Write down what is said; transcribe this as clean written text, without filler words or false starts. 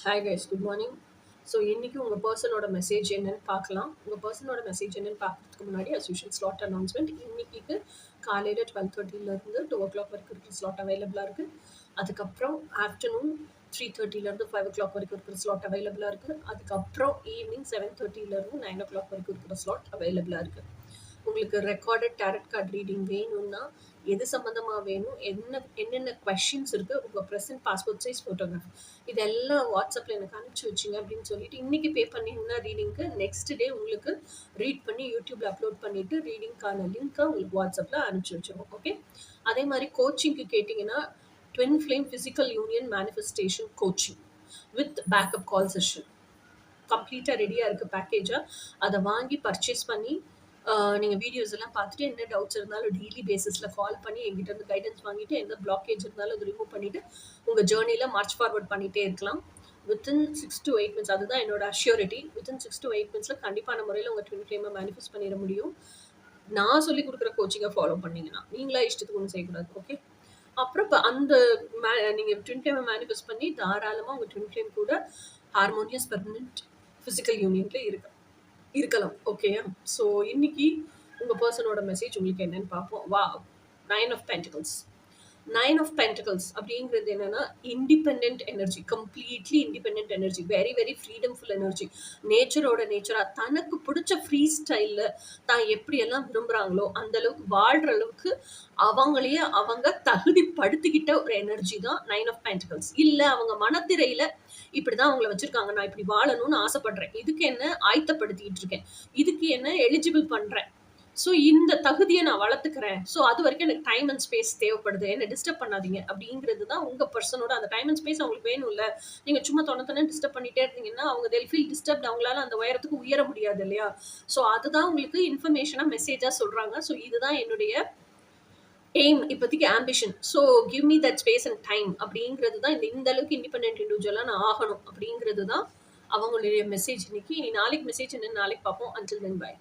Hi guys, good morning. So இன்றைக்கி உங்கள் பர்சனோட message என்னன்னு பார்க்கலாம். உங்கள் பர்சனோட மெசேஜ் என்னன்னு பார்க்கறதுக்கு முன்னாடி அஸ்யூஷன் ஸ்லாட் அனௌன்ஸ்மெண்ட். இன்றைக்கிக்கு காலையில் 12:30 2 o'clock வரைக்கும் இருக்கிற ஸ்லாட் அவைலபிளாக இருக்குது. அதுக்கப்புறம் ஆஃப்டர்நூன் 3:30 5 o'clock வரைக்கும் இருக்கிற ஸ்லாட் அவைலபிளாக இருக்குது. அதுக்கப்புறம் ஈவினிங் 7:30 9 o'clock வரைக்கும் இருக்கிற ஸ்லாட் அவைலபிளாக இருக்குது. உங்களுக்கு ரெக்கார்டட் டேரட் கார்டு ரீடிங் வேணும்னா எது சம்மந்தமாக வேணும், என்னென்ன கொஷின்ஸ் இருக்குது, உங்கள் ப்ரெசன்ட் பாஸ்போர்ட் சைஸ் ஃபோட்டோகிராஃப் இதெல்லாம் வாட்ஸ்அப்பில் எனக்கு அனுப்பிச்சி வச்சிங்க அப்படின்னு சொல்லிட்டு இன்றைக்கி பே பண்ணிங்கன்னா ரீடிங்க்கு நெக்ஸ்ட் டே உங்களுக்கு ரீட் பண்ணி யூடியூப்பில் அப்லோட் பண்ணிவிட்டு ரீடிங்க்கான லிங்க்கை உங்களுக்கு வாட்ஸ்அப்பில் அனுப்பிச்சி வச்சிருவோம். ஓகே, அதே மாதிரி கோச்சிங்க்கு கேட்டிங்கன்னா twin flame physical union manifestation coaching with backup call session கம்ப்ளீட்டாக ரெடியாக இருக்குது பேக்கேஜாக. அதை வாங்கி பர்ச்சேஸ் பண்ணி நீங்கள் வீடியோஸ் எல்லாம் பார்த்துட்டு என்ன டவுட்ஸ் இருந்தாலும் டெய்லி பேசிஸில் கால் பண்ணி எங்கிட்ட இருந்து கைடன்ஸ் வாங்கிட்டு எந்த பிளாக்கேஜ் இருந்தாலும் அது ரிமூவ் பண்ணிவிட்டு உங்கள் ஜேர்னியில் மார்ச் ஃபார்வர்ட் பண்ணிகிட்டே இருக்கலாம். வித்தின் 6 to 8 months அதுதான் என்னோட அஷ்யூரிட்டி. வித்தின் 6 to 8 months கண்டிப்பான முறையில் உங்கள் ட்வின் ஃப்ளேமை மேனிஃபெஸ்ட் பண்ணிட முடியும். நான் சொல்லிக் கொடுக்குற கோச்சிங்கை ஃபாலோ பண்ணிங்கன்னா நீங்களா இஷ்டத்துக்கு ஒன்றும் செய்யக்கூடாது. ஓகே, அப்புறம் இப்போ அந்த நீங்கள் ட்வின் ஃப்ளேமை மேனிஃபெஸ்ட் பண்ணி தாராளமாக உங்கள் ட்வின் ஃப்ளேம் கூட ஹார்மோனியஸ் பெர்மனன்ட் ஃபிசிக்கல் யூனியனில் இருக்கலாம். ஓகேயா? ஸோ இன்னைக்கு உங்கள் பர்சனோட மெசேஜ் உங்களுக்கு என்னன்னு பார்ப்போம். வா, 9 of Pentacles அப்படிங்கிறது என்னன்னா independent energy, completely independent energy, very very freedomful energy. நேச்சராக தனக்கு பிடிச்ச ஃப்ரீ ஸ்டைலில் தான் எப்படியெல்லாம் விரும்புகிறாங்களோ அந்த அளவுக்கு வாழ்கிற அளவுக்கு அவங்களையே அவங்க தகுதிப்படுத்திக்கிட்ட ஒரு எனர்ஜி தான் 9 of Pentacles. இல்லை அவங்க மனத்திரையில் இப்படிதான் அவங்கள வச்சிருக்காங்க, நான் இப்படி வாழணும்னு ஆசைப்படுறேன், இதுக்கு என்ன ஆயத்தப்படுத்திட்டு இருக்கேன், இதுக்கு என்ன எலிஜிபிள் பண்றேன், ஸோ இந்த தகுதியை நான் வளர்த்துக்கிறேன், ஸோ அது வரைக்கும் எனக்கு டைம் அண்ட் ஸ்பேஸ் தேவைப்படுது, என்ன டிஸ்டர்ப் பண்ணாதீங்க அப்படிங்கிறது தான் உங்கள் பர்சனோட அந்த டைம் அண்ட் ஸ்பேஸ் அவங்களுக்கு வேணும். இல்லை நீங்கள் சும்மா தொண்ணு டிஸ்டர்ப் பண்ணிட்டே இருந்தீங்கன்னா அவங்க தெல் ஃபீல் டிஸ்டர்ப்ட், அவங்களால அந்த உயரத்துக்கு உயர முடியாது இல்லையா? ஸோ அதுதான் உங்களுக்கு இன்ஃபர்மேஷனாக மெசேஜாக சொல்கிறாங்க. ஸோ இதுதான் என்னுடைய எய்ம், இப்போதைக்கு ambition. So give me that space and time அப்படிங்கிறது தான் இந்த அளவுக்கு இண்டிபெண்ட் இண்டிவிஜுவலாக நான் ஆகணும் அப்படிங்கிறது தான் அவங்களுடைய மெசேஜ் இன்னைக்கு. இனி நாளைக்கு மெசேஜ் என்னன்னு நாளைக்கு பார்ப்போம். Until then by.